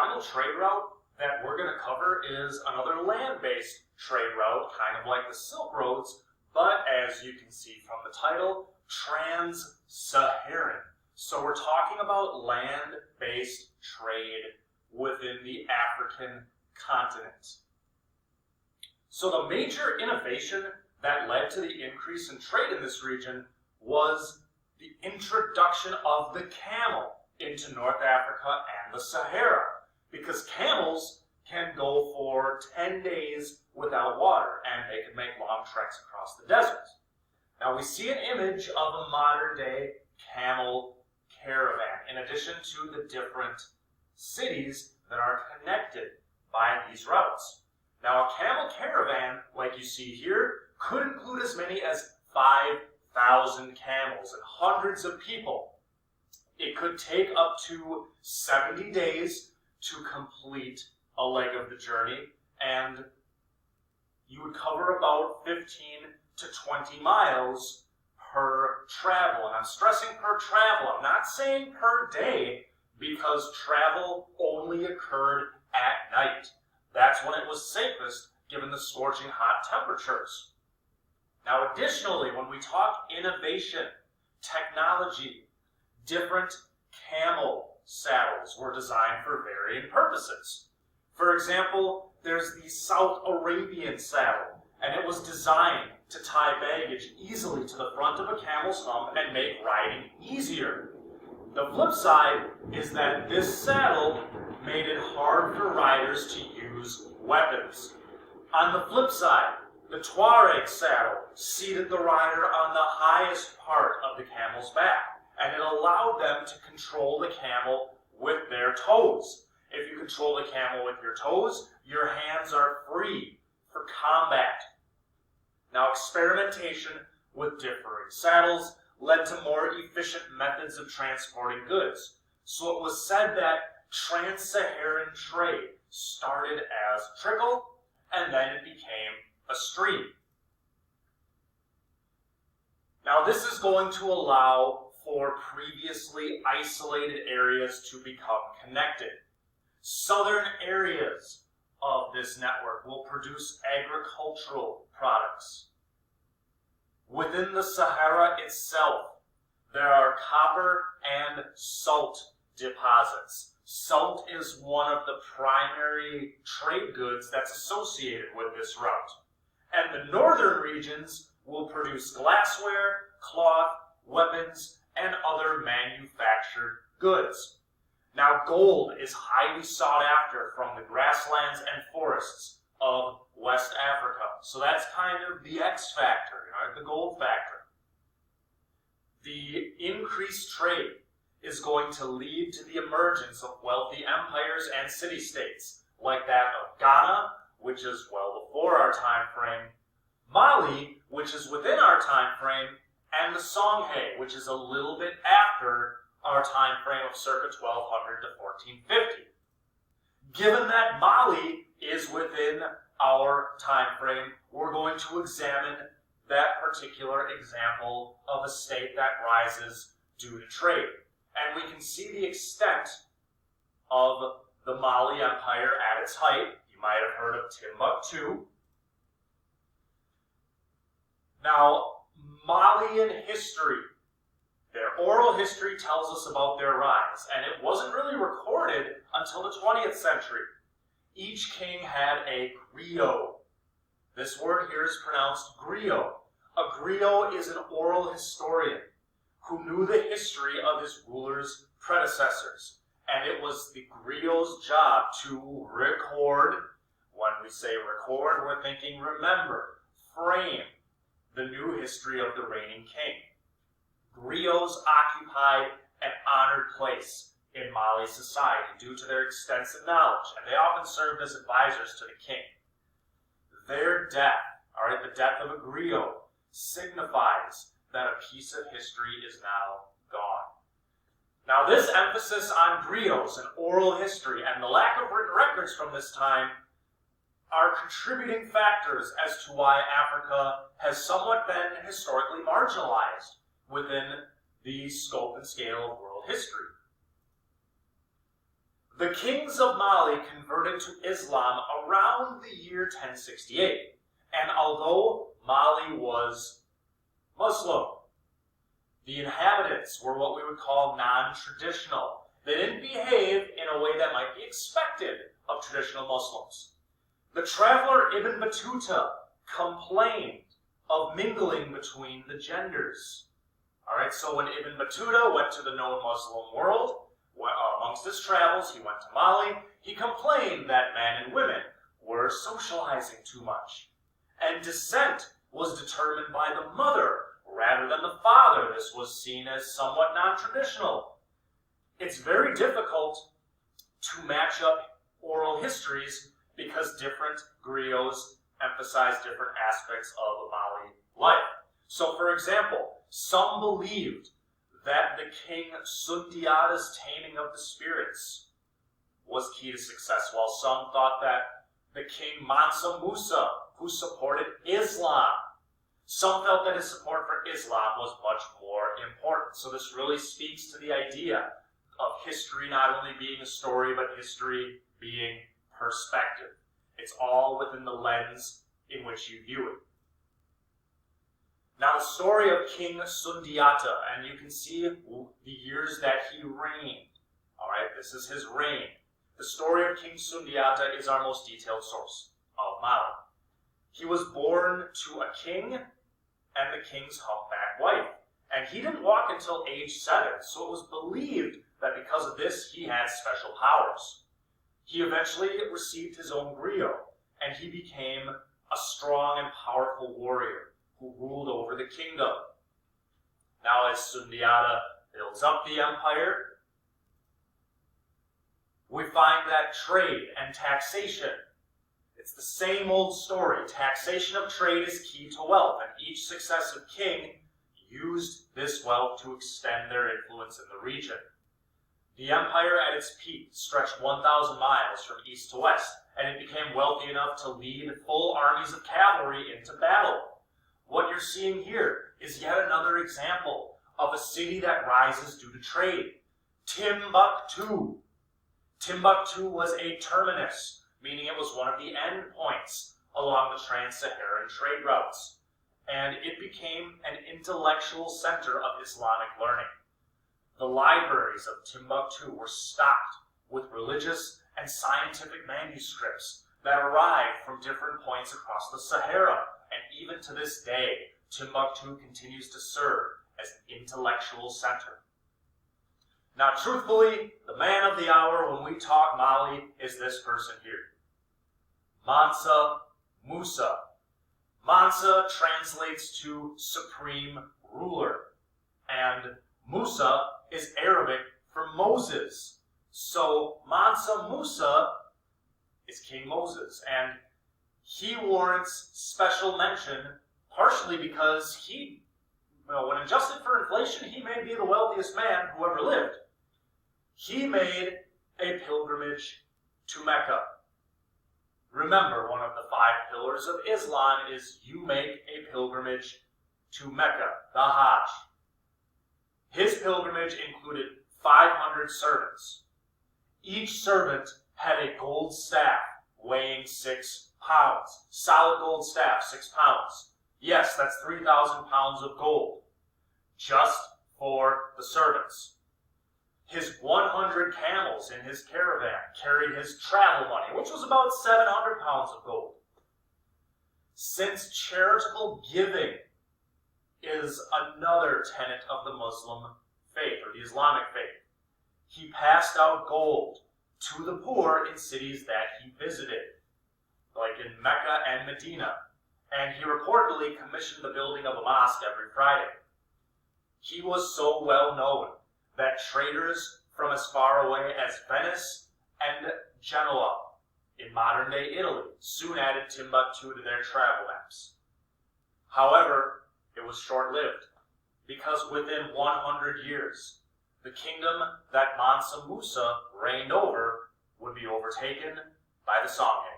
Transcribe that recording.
final trade route that we're going to cover is another land-based trade route, kind of like the Silk Roads, but as you can see from the title, Trans-Saharan. So we're talking about land-based trade within the African continent. So the major innovation that led to the increase in trade in this region was the introduction of the camel into North Africa and the Sahara, because camels can go for 10 days without water, and they can make long treks across the desert. Now we see an image of a modern-day camel caravan, in addition to the different cities that are connected by these routes. Now a camel caravan, like you see here, could include as many as 5,000 camels and hundreds of people. It could take up to 70 days to complete a leg of the journey, and you would cover about 15 to 20 miles per travel. And I'm stressing per travel. I'm not saying per day, because travel only occurred at night. That's when it was safest, given the scorching hot temperatures. Now, additionally, when we talk innovation, technology, different camel saddles were designed for varying purposes. For example, there's the South Arabian saddle, and it was designed to tie baggage easily to the front of a camel's hump and make riding easier. The flip side is that this saddle made it hard for riders to use weapons. On the flip side, the Tuareg saddle seated the rider on the highest part of the camel's back, and it allowed them to control the camel with their toes. If you control the camel with your toes, your hands are free for combat. Now, experimentation with differing saddles led to more efficient methods of transporting goods. So it was said that Trans-Saharan trade started as a trickle, and then it became a stream. Now, this is going to allow for previously isolated areas to become connected. Southern areas of this network will produce agricultural products. Within the Sahara itself, there are copper and salt deposits. Salt is one of the primary trade goods that's associated with this route. And the northern regions will produce glassware, cloth, weapons, and other manufactured goods. Now, gold is highly sought after from the grasslands and forests of West Africa. So that's kind of the X factor, the gold factor. The increased trade is going to lead to the emergence of wealthy empires and city-states, like that of Ghana, which is well before our time frame, Mali, which is within our time frame, and the Songhai, which is a little bit after our time frame of circa 1200 to 1450. Given that Mali is within our time frame, we're going to examine that particular example of a state that rises due to trade. And we can see the extent of the Mali Empire at its height. You might have heard of Timbuktu. Now, Malian history, their oral history tells us about their rise, and it wasn't really recorded until the 20th century. Each king had a griot. This word here is pronounced griot. A griot is an oral historian who knew the history of his ruler's predecessors. And it was the griot's job to record. When we say record, we're thinking remember, frame the new history of the reigning king. Griots occupied an honored place in Mali society due to their extensive knowledge, and they often served as advisors to the king. Their death, the death of a griot, signifies that a piece of history is now gone. Now, this emphasis on griots and oral history and the lack of written records from this time are contributing factors as to why Africa has somewhat been historically marginalized within the scope and scale of world history. The kings of Mali converted to Islam around the year 1068, and although Mali was Muslim, the inhabitants were what we would call non-traditional. They didn't behave in a way that might be expected of traditional Muslims. The traveler Ibn Battuta complained of mingling between the genders. Alright, so when Ibn Battuta went to the known Muslim world, amongst his travels, he went to Mali, he complained that men and women were socializing too much. And descent was determined by the mother rather than the father. This was seen as somewhat non-traditional. It's very difficult to match up oral histories because different griots emphasize different aspects of Mali life. So, for example, some believed that the king Sundiata's taming of the spirits was key to success, while some thought that the king Mansa Musa, who supported Islam, some felt that his support for Islam was much more important. So this really speaks to the idea of history not only being a story, but history being perspective. It's all within the lens in which you view it. Now the story of King Sundiata, and you can see the years that he reigned. Alright, this is his reign. The story of King Sundiata is our most detailed source of Mali. He was born to a king and the king's humpback wife. And he didn't walk until age 7, so it was believed that because of this, he had special powers. He eventually received his own griot, and he became a strong and powerful warrior who ruled over the kingdom. Now, as Sundiata builds up the empire, we find that trade and taxation, it's the same old story. Taxation of trade is key to wealth, and each successive king used this wealth to extend their influence in the region. The empire at its peak stretched 1,000 miles from east to west, and it became wealthy enough to lead full armies of cavalry into battle. What you're seeing here is yet another example of a city that rises due to trade. Timbuktu. Timbuktu was a terminus, meaning it was one of the end points along the Trans-Saharan trade routes, and it became an intellectual center of Islamic learning. The libraries of Timbuktu were stocked with religious and scientific manuscripts that arrived from different points across the Sahara, and even to this day, Timbuktu continues to serve as an intellectual center. Now, truthfully, the man of the hour when we talk Mali is this person here, Mansa Musa. Mansa translates to supreme ruler, and Musa is Arabic for Moses. So Mansa Musa is King Moses, and he warrants special mention partially because he, when adjusted for inflation, he may be the wealthiest man who ever lived. He made a pilgrimage to Mecca. Remember, one of the 5 pillars of Islam is you make a pilgrimage to Mecca, the Hajj. His pilgrimage included 500 servants. Each servant had a gold staff weighing 6 pounds. Solid gold staff, 6 pounds. Yes, that's 3,000 pounds of gold, just for the servants. His 100 camels in his caravan carried his travel money, which was about 700 pounds of gold. Since charitable giving is another tenet of the Muslim faith, or the Islamic faith, he passed out gold to the poor in cities that he visited, like in Mecca and Medina, and he reportedly commissioned the building of a mosque every Friday. He was so well known that traders from as far away as Venice and Genoa in modern-day Italy soon added Timbuktu to their travel maps. However, it was short-lived, because within 100 years, the kingdom that Mansa Musa reigned over would be overtaken by the Songhae.